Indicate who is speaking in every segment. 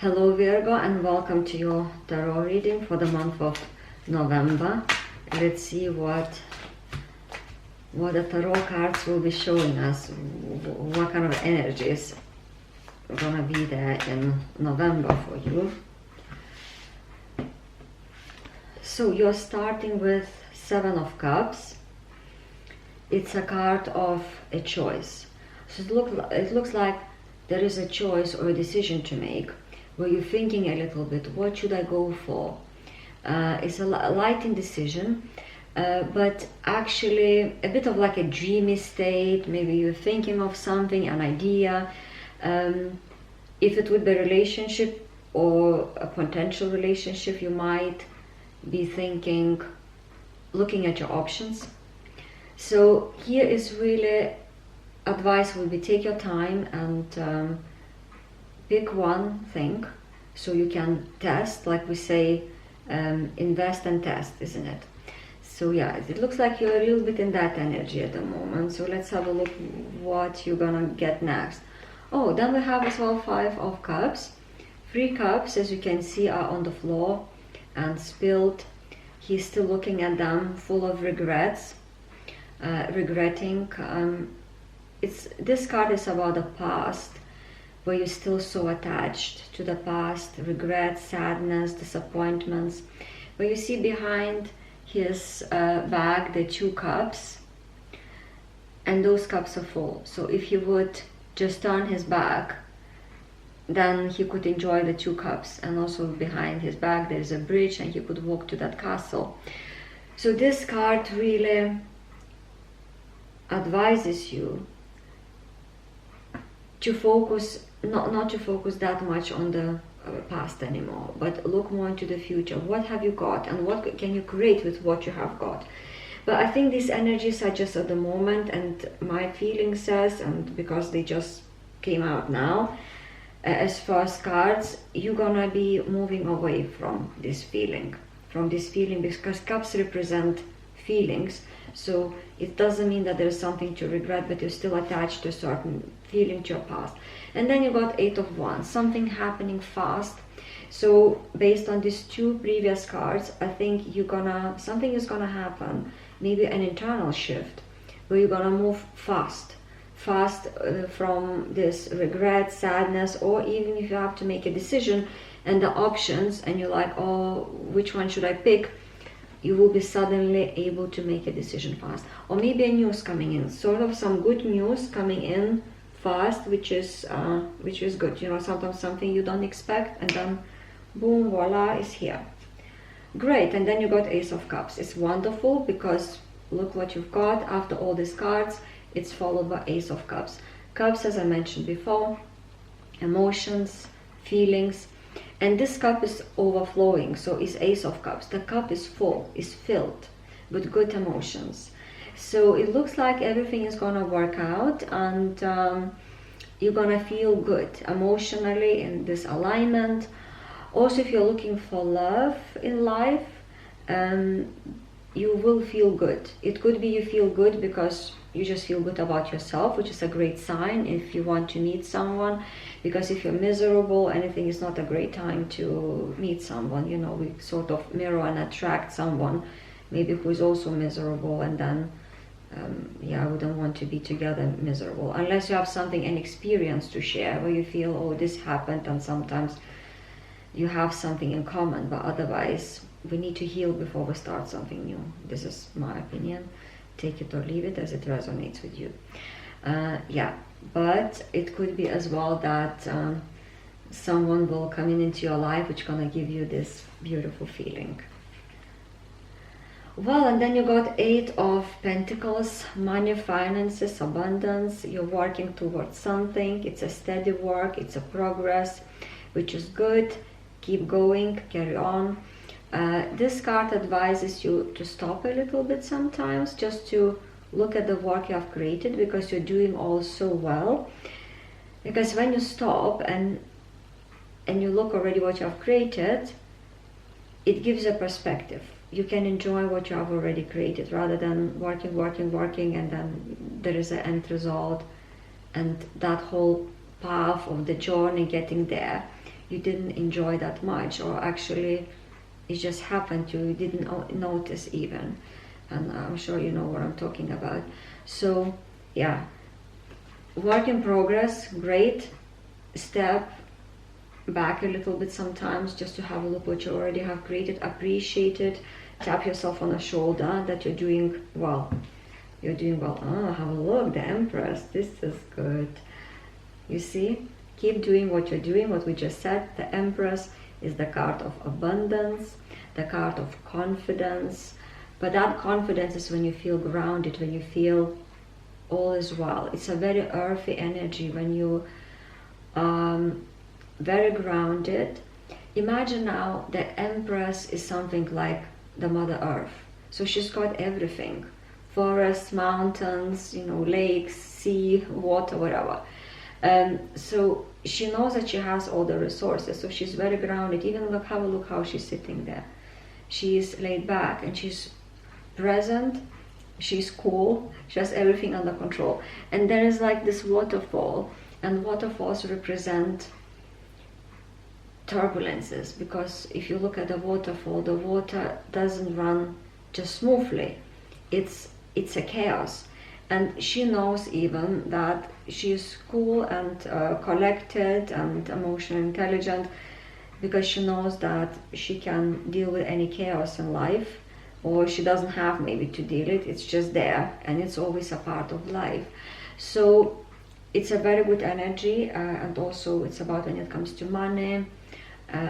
Speaker 1: Hello Virgo, and welcome to your tarot reading for the month of November. Let's see what the tarot cards will be showing us, what kind of energies are gonna be there in November for you. So you're starting with Seven of Cups. It's a card of a choice. So it looks like there is a choice or a decision to make, where you're thinking a little bit, what should I go for? It's a light indecision, but actually a bit of like a dreamy state. Maybe you're thinking of something, an idea. If it would be a relationship or a potential relationship, you might be thinking, looking at your options. So here is really advice will be, take your time and pick one thing so you can test, like we say, invest and test, isn't it? So yeah, it looks like you're a little bit in that energy at the moment. So let's have a look what you're gonna get next. Oh, then we have as well Five of Cups. 3 cups, as you can see, are on the floor and spilled. He's still looking at them, full of regrets, regretting. This card is about the past, where you're still so attached to the past, regrets, sadness, disappointments. Where you see behind his bag the 2 cups, and those cups are full. So if he would just turn his back, then he could enjoy the 2 cups. And also behind his back there is a bridge and he could walk to that castle. So this card really advises you to focus, not to focus that much on the past anymore, but look more into the future. What have you got and what can you create with what you have got? But I think these energies are just at the moment, and my feeling says, and because they just came out now, as first cards, you're gonna be moving away from this feeling, because cups represent feelings. So it doesn't mean that there's something to regret, but you're still attached to a certain feeling, to your past. And then you got 8 of Wands, something happening fast. So based on these 2 previous cards, I think something is gonna happen, maybe an internal shift, where you're gonna move fast from this regret, sadness, or even if you have to make a decision and the options, and you're like, oh, which one should I pick? You will be suddenly able to make a decision fast. Or maybe a news coming in, sort of some good news coming in fast, which is good. You know, sometimes something you don't expect, and then boom, voila, is here. Great. And then you got Ace of Cups. It's wonderful, because look what you've got after all these cards. It's followed by Ace of Cups. Cups, as I mentioned before, emotions, feelings. And this cup is overflowing, so is Ace of Cups. The cup is full, is filled with good emotions. So it looks like everything is gonna work out, and you're gonna feel good emotionally in this alignment. Also, if you're looking for love in life, you will feel good. It could be you feel good because you just feel good about yourself, which is a great sign if you want to meet someone. Because if you're miserable, anything is not a great time to meet someone. You know, we sort of mirror and attract someone maybe who is also miserable, and then yeah, I wouldn't want to be together miserable, unless you have something, an experience to share where you feel, oh, this happened, and sometimes you have something in common. But otherwise, we need to heal before we start something new. This is my opinion. Take it or leave it as it resonates with you. Yeah, but it could be as well that someone will come into your life which gonna give you this beautiful feeling. Well, and then you got 8 of Pentacles, money, finances, abundance. You're working towards something. It's a steady work, it's a progress, which is good. Keep going, carry on. This card advises you to stop a little bit sometimes, just to look at the work you have created, because you're doing all so well. Because when you stop and you look already what you have created, it gives a perspective. You can enjoy what you have already created, rather than working, and then there is an end result, and that whole path of the journey getting there, you didn't enjoy that much, or actually it just happened to you, you didn't notice even. And I'm sure you know what I'm talking about. So yeah, work in progress, great. Step back a little bit sometimes just to have a look what you already have created, appreciate it, tap yourself on the shoulder that you're doing well. You're doing well. Oh, have a look, the Empress, this is good. You see, keep doing what you're doing, what we just said. The Empress is the card of abundance, the card of confidence, but that confidence is when you feel grounded, when you feel all is well. It's a very earthy energy when you very grounded. Imagine now the Empress is something like the Mother Earth. So she's got everything. Forests, mountains, you know, lakes, sea, water, whatever. So she knows that she has all the resources. So she's very grounded. Even look, have a look how she's sitting there. She's laid back and she's present. She's cool. She has everything under control. And there is like this waterfall. And waterfalls represent turbulences, because if you look at the waterfall, the water doesn't run just smoothly. It's a chaos. And she knows even that she's cool and collected and emotionally intelligent, because she knows that she can deal with any chaos in life, or she doesn't have maybe to deal it. It's just there, and it's always a part of life. So it's a very good energy, and also it's about when it comes to money,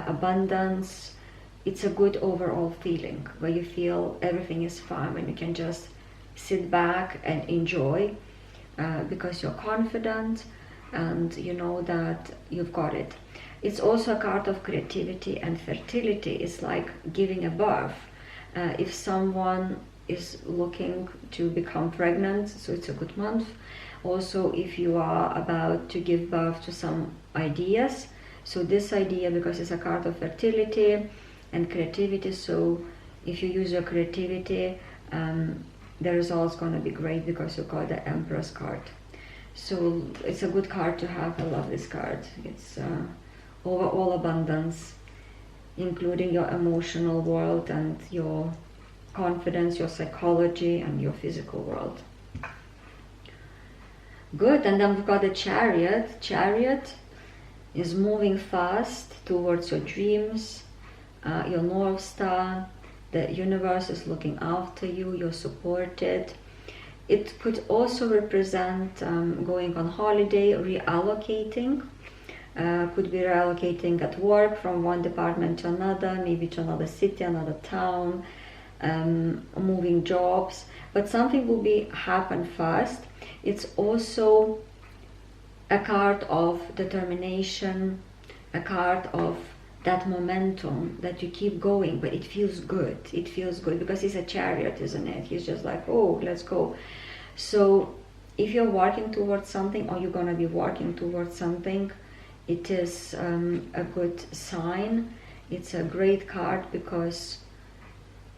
Speaker 1: abundance. It's a good overall feeling where you feel everything is fine, and you can just sit back and enjoy, because you're confident and you know that you've got it. It's also a card of creativity and fertility. It's like giving a birth. If someone is looking to become pregnant, so it's a good month. Also, if you are about to give birth to some ideas, so this idea, because it's a card of fertility and creativity, so if you use your creativity, the result's going to be great, because you got the Empress card. So it's a good card to have. I love this card. It's overall abundance, including your emotional world and your confidence, your psychology, and your physical world. Good. And then we've got the Chariot. Chariot is moving fast towards your dreams, your North Star. The universe is looking after you, you're supported. It could also represent going on holiday, reallocating. Could be reallocating at work from one department to another, maybe to another city, another town, moving jobs. But something will happen fast. It's also a card of determination, a card of that momentum that you keep going, but it feels good. It feels good because he's a Chariot, isn't it? He's just like, oh, let's go. So if you're working towards something, or you're going to be working towards something, it is a good sign. It's a great card because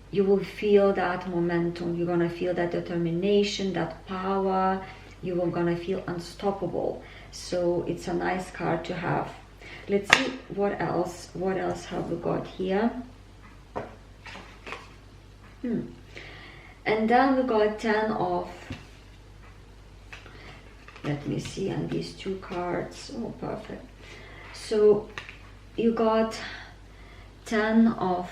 Speaker 1: you will feel that momentum. You're going to feel that determination, that power. You are going to feel unstoppable. So it's a nice card to have. Let's see what else have we got here. And then we got 10 of, let me see, and these two cards. Oh, perfect. So you got 10 of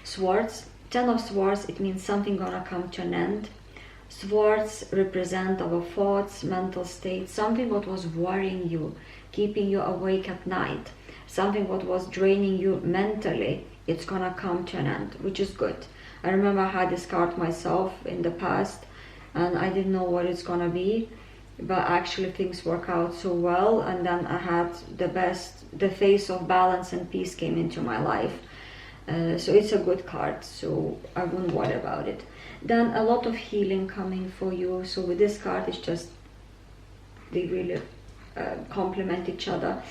Speaker 1: swords. 10 of swords, it means something gonna come to an end. Swords represent our thoughts, mental state, something what was worrying you, keeping you awake at night, something what was draining you mentally, it's gonna come to an end, which is good. I remember I had this card myself in the past, and I didn't know what it's gonna be, but actually things work out so well, and then I had the face of balance and peace came into my life. So it's a good card, so I wouldn't worry about it. Then a lot of healing coming for you. So with this card, it's just, they really complement each other.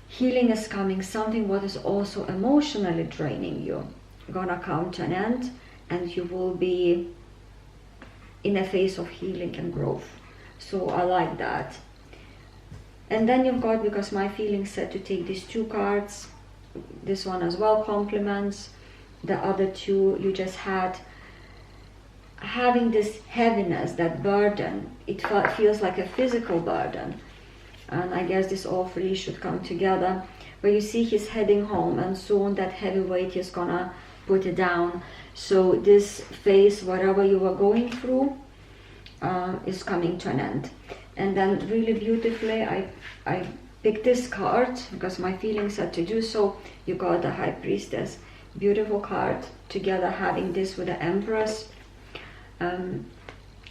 Speaker 1: Healing is coming, something what is also emotionally draining you gonna come to an end, and you will be in a phase of healing and growth. So I like that. And then you've got, because my feeling said to take these 2 cards, this one as well complements the other 2 you just had. Having this heaviness, that burden, it feels like a physical burden, and I guess this all 3 should come together. But you see he's heading home, and soon that heavy weight is gonna put it down. So this phase, whatever you were going through, is coming to an end. And then really beautifully I picked this card because my feeling said to do so. You got the High Priestess, beautiful card, together having this with the Empress.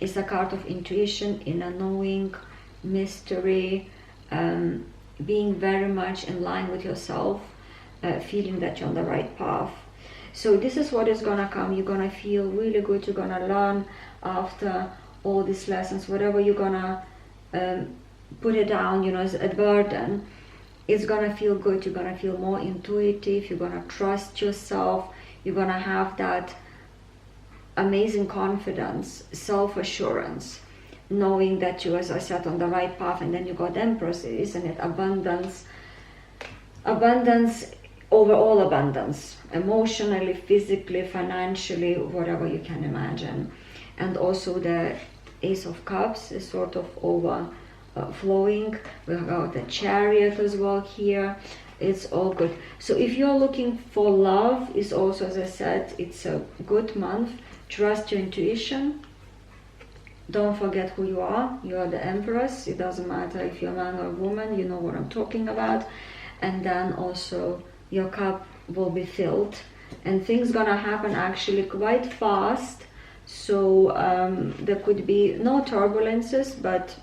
Speaker 1: It's a card of intuition, inner knowing, mystery, being very much in line with yourself, feeling that you're on the right path. So this is what is gonna come. You're gonna feel really good. You're gonna learn after all these lessons, whatever you're gonna put it down, you know, as a burden, it's gonna feel good. You're gonna feel more intuitive. You're gonna trust yourself. You're gonna have that amazing confidence, self-assurance, knowing that you, as I said, on the right path. And then you got Empress, isn't it? Abundance, overall abundance, emotionally, physically, financially, whatever you can imagine. And also the Ace of Cups is sort of overflowing. We got the Chariot as well here. It's all good. So if you're looking for love, it's also, as I said, it's a good month. Trust your intuition. Don't forget who you are. You are the Empress. It doesn't matter if you're a man or a woman, you know what I'm talking about. And then also your cup will be filled, and things gonna happen actually quite fast. So there could be no turbulences, but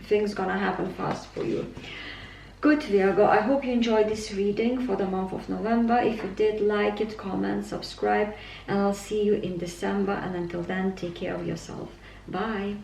Speaker 1: things gonna happen fast for you. Good, Virgo, I hope you enjoyed this reading for the month of November. If you did, like it, comment, subscribe, and I'll see you in December. And until then, take care of yourself. Bye.